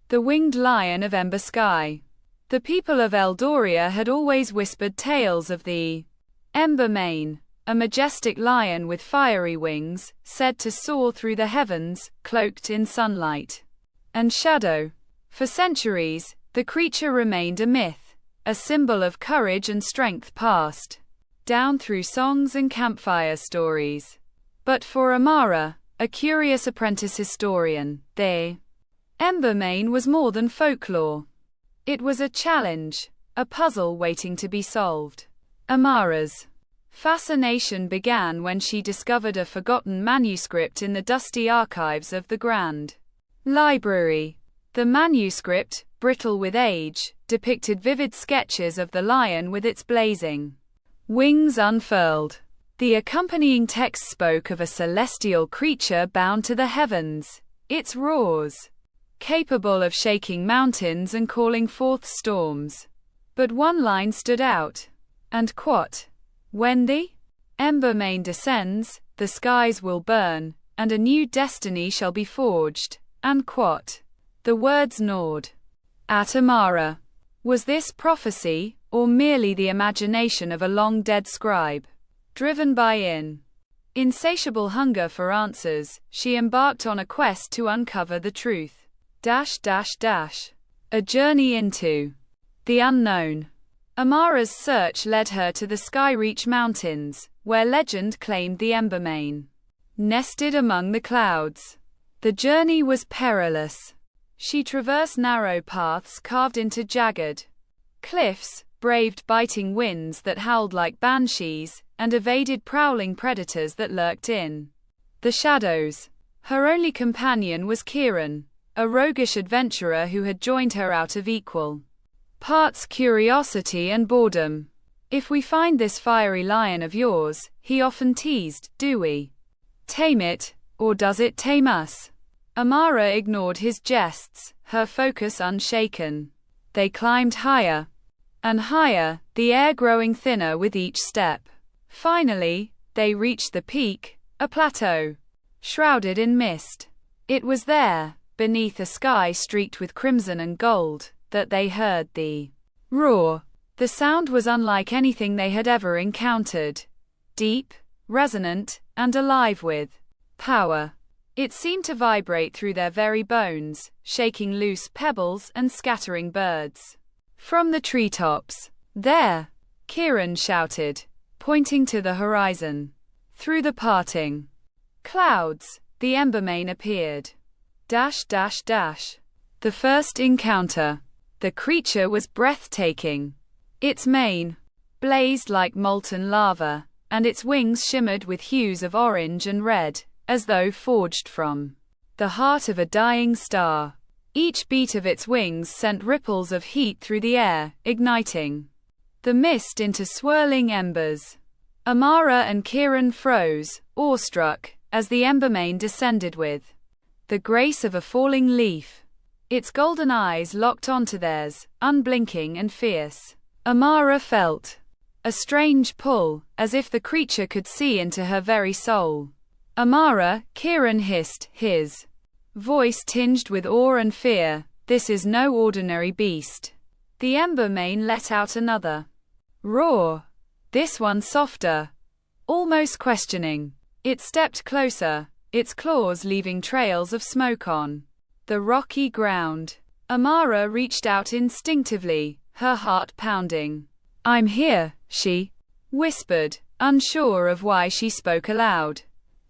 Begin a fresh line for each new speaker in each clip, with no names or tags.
the winged lion of Ember Sky. The people of Eldoria had always whispered tales of the Embermane, a majestic lion with fiery wings, said to soar through the heavens, cloaked in sunlight and shadow. For centuries, the creature remained a myth, a symbol of courage and strength passed down through songs and campfire stories. But for Amara, a curious apprentice historian, the Embermane was more than folklore. It was a challenge, a puzzle waiting to be solved. Amara's fascination began when she discovered a forgotten manuscript in the dusty archives of the Grand Library. The manuscript, brittle with age, depicted vivid sketches of the lion with its blazing wings unfurled. The accompanying text spoke of a celestial creature bound to the heavens, its roars capable of shaking mountains and calling forth storms. But one line stood out, and quote, "When the Embermane descends, the skies will burn, and a new destiny shall be forged," and quote. The words gnawed at Amara. Was this prophecy, or merely the imagination of a long-dead scribe? Driven by an insatiable hunger for answers, she embarked on a quest to uncover the truth. A journey into the unknown. Amara's search led her to the Skyreach Mountains, where legend claimed the Embermane nested among the clouds. The journey was perilous. She traversed narrow paths carved into jagged cliffs, braved biting winds that howled like banshees, and evaded prowling predators that lurked in the shadows. Her only companion was Kieran, a roguish adventurer who had joined her out of equal parts curiosity and boredom. "If we find this fiery lion of yours," he often teased, "do we tame it, or does it tame us?" Amara ignored his jests, her focus unshaken. They climbed higher and higher, the air growing thinner with each step. Finally, they reached the peak, a plateau shrouded in mist. It was there, beneath a sky streaked with crimson and gold, that they heard the roar. The sound was unlike anything they had ever encountered. Deep, resonant, and alive with power. It seemed to vibrate through their very bones, shaking loose pebbles and scattering birds from the treetops. "There!" Kieran shouted, pointing to the horizon. Through the parting clouds, the Embermane appeared. The first encounter. The creature was breathtaking. Its mane blazed like molten lava, and its wings shimmered with hues of orange and red, as though forged from the heart of a dying star. Each beat of its wings sent ripples of heat through the air, igniting the mist into swirling embers. Amara and Kieran froze, awestruck, as the Embermane descended with the grace of a falling leaf. Its golden eyes locked onto theirs, unblinking and fierce. Amara felt a strange pull, as if the creature could see into her very soul. "Amara," Kieran hissed, his voice tinged with awe and fear, "this is no ordinary beast." The Embermane let out another roar, this one softer, almost questioning. It stepped closer, its claws leaving trails of smoke on the rocky ground. Amara reached out instinctively, her heart pounding. "I'm here," she whispered, unsure of why she spoke aloud.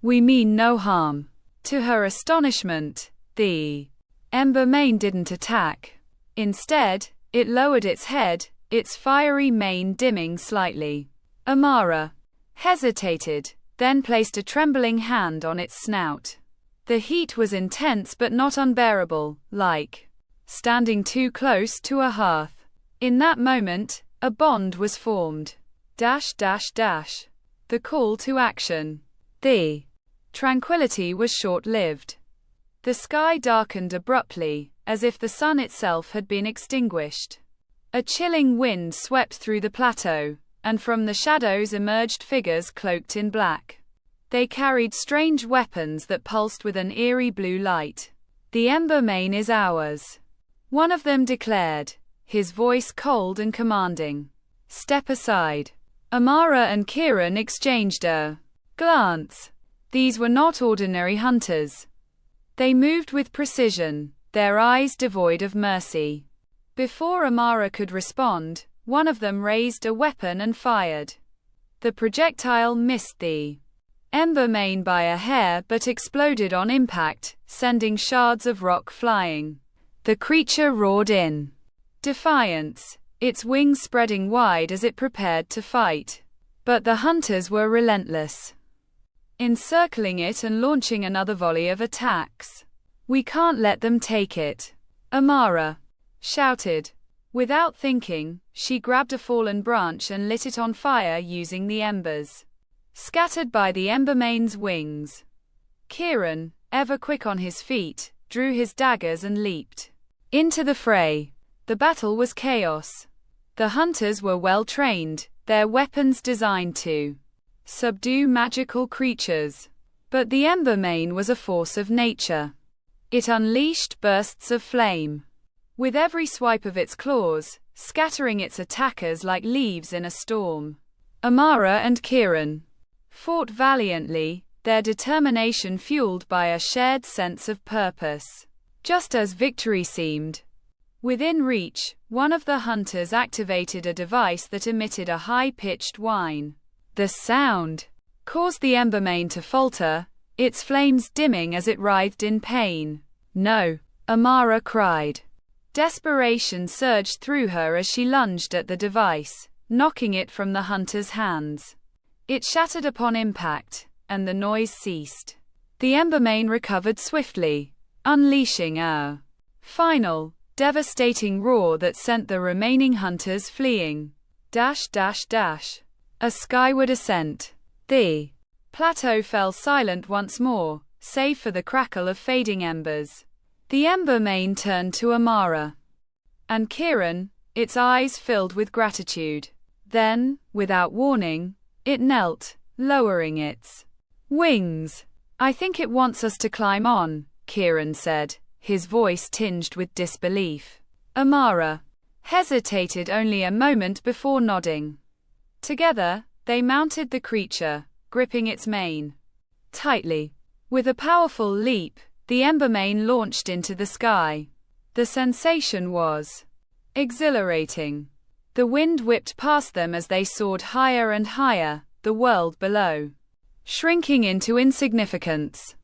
"We mean no harm." To her astonishment, the Embermane didn't attack. Instead, it lowered its head, its fiery mane dimming slightly. Amara hesitated, then placed a trembling hand on its snout. The heat was intense but not unbearable, like standing too close to a hearth. In that moment, a bond was formed. The call to action. The tranquility was short-lived. The sky darkened abruptly, as if the sun itself had been extinguished. A chilling wind swept through the plateau, and from the shadows emerged figures cloaked in black. They carried strange weapons that pulsed with an eerie blue light. "The Embermane is ours," One of them declared, his voice cold and commanding. "Step aside." Amara and Kieran exchanged a glance. These were not ordinary hunters. They moved with precision, their eyes devoid of mercy. Before Amara could respond, one of them raised a weapon and fired. The projectile missed the Embermane by a hair but exploded on impact, sending shards of rock flying. The creature roared in defiance, its wings spreading wide as it prepared to fight. But the hunters were relentless, encircling it and launching another volley of attacks. "We can't let them take it," Amara shouted. Without thinking, she grabbed a fallen branch and lit it on fire using the embers scattered by the Embermane's wings. Kieran, ever quick on his feet, drew his daggers and leaped into the fray. The battle was chaos. The hunters were well trained, their weapons designed to subdue magical creatures. But the Embermane was a force of nature. It unleashed bursts of flame, with every swipe of its claws, scattering its attackers like leaves in a storm. Amara and Kieran fought valiantly, their determination fueled by a shared sense of purpose. Just as victory seemed within reach, one of the hunters activated a device that emitted a high-pitched whine. The sound caused the Embermane to falter, its flames dimming as it writhed in pain. "No!" Amara cried. Desperation surged through her as she lunged at the device, knocking it from the hunter's hands. It shattered upon impact, and the noise ceased. The Embermane recovered swiftly, unleashing a final, devastating roar that sent the remaining hunters fleeing. A skyward ascent. The plateau fell silent once more, save for the crackle of fading embers. The Embermane turned to Amara and Kieran, its eyes filled with gratitude. Then, without warning, it knelt, lowering its wings. "I think it wants us to climb on," Kieran said, his voice tinged with disbelief. Amara hesitated only a moment before nodding. Together, they mounted the creature, gripping its mane tightly. With a powerful leap, the Embermane launched into the sky. The sensation was exhilarating. The wind whipped past them as they soared higher and higher, the world below shrinking into insignificance.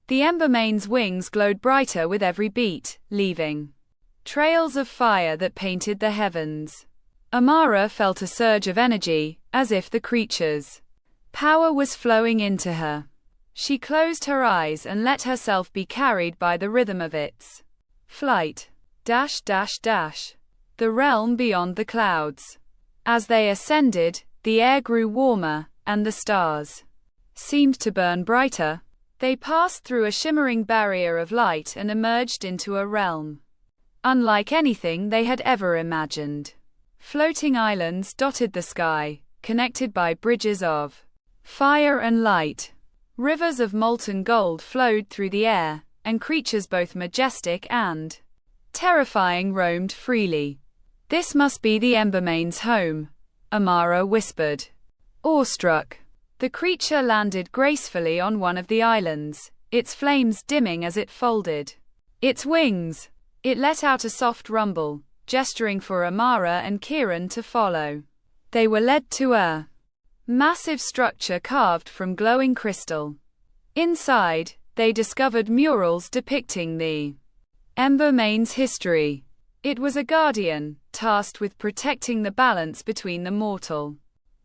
The Embermane's wings glowed brighter with every beat, leaving trails of fire that painted the heavens. Amara felt a surge of energy, as if the creature's power was flowing into her. She closed her eyes and let herself be carried by the rhythm of its flight. The realm beyond the clouds. As they ascended, the air grew warmer, and the stars seemed to burn brighter. They passed through a shimmering barrier of light and emerged into a realm unlike anything they had ever imagined. Floating islands dotted the sky, connected by bridges of fire and light. Rivers of molten gold flowed through the air, and creatures both majestic and terrifying roamed freely. "This must be the Embermane's home," Amara whispered, awestruck. The creature landed gracefully on one of the islands, its flames dimming as it folded its wings. It let out a soft rumble, gesturing for Amara and Kieran to follow. They were led to a massive structure carved from glowing crystal. Inside, they discovered murals depicting the Embermane's history. It was a guardian, tasked with protecting the balance between the mortal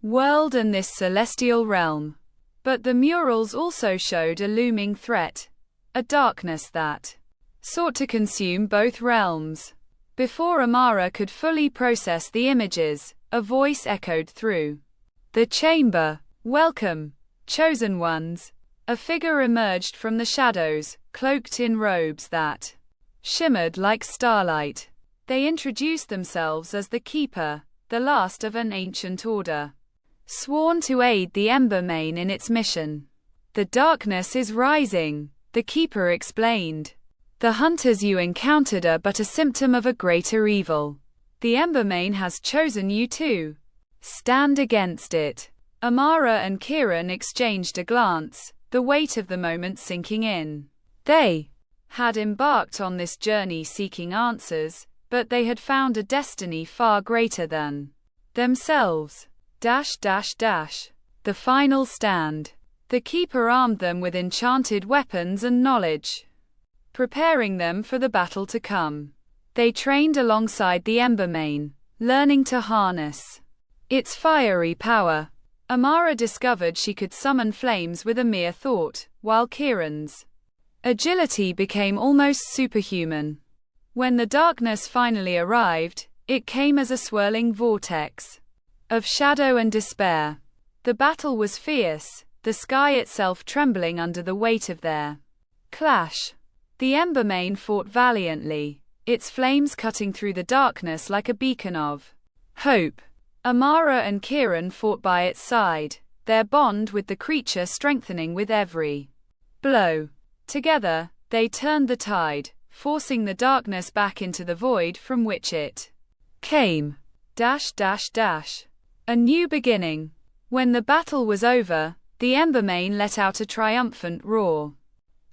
world and this celestial realm. But the murals also showed a looming threat, a darkness that sought to consume both realms. Before Amara could fully process the images, a voice echoed through the chamber. "Welcome, chosen ones." A figure emerged from the shadows, cloaked in robes that shimmered like starlight. They introduced themselves as the Keeper, the last of an ancient order, sworn to aid the Embermane in its mission. "The darkness is rising," the Keeper explained. The hunters you encountered are but a symptom of a greater evil. The Embermane has chosen you to stand against it. Amara and Kieran exchanged a glance, the weight of the moment sinking in. They had embarked on this journey seeking answers, but they had found a destiny far greater than themselves. The final stand. The Keeper armed them with enchanted weapons and knowledge, preparing them for the battle to come. They trained alongside the Embermane, learning to harness its fiery power. Amara discovered she could summon flames with a mere thought, while Kieran's agility became almost superhuman. When the darkness finally arrived, it came as a swirling vortex of shadow and despair. The battle was fierce, the sky itself trembling under the weight of their clash. The Embermane fought valiantly, its flames cutting through the darkness like a beacon of hope. Amara and Kieran fought by its side, their bond with the creature strengthening with every blow. Together, they turned the tide, forcing the darkness back into the void from which it came. A new beginning. When the battle was over, the Embermane let out a triumphant roar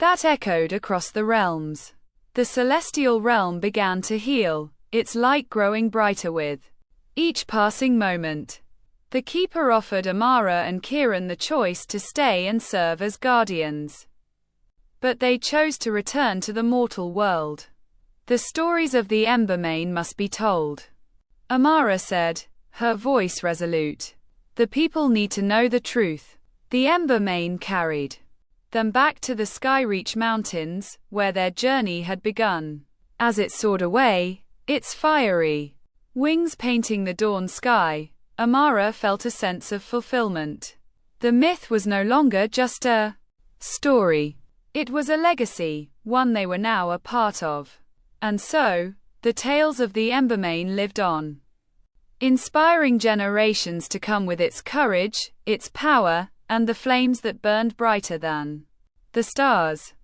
that echoed across the realms. The celestial realm began to heal, its light growing brighter with each passing moment. The Keeper offered Amara and Kieran the choice to stay and serve as guardians, but they chose to return to the mortal world. The stories of the Embermane must be told, Amara said, her voice resolute. The people need to know the truth. The Embermane carried them back to the Skyreach Mountains, where their journey had begun. As it soared away, its fiery wings painting the dawn sky, Amara felt a sense of fulfillment. The myth was no longer just a story. It was a legacy, one they were now a part of. And so, the tales of the Embermane lived on, inspiring generations to come with its courage, its power, and the flames that burned brighter than the stars.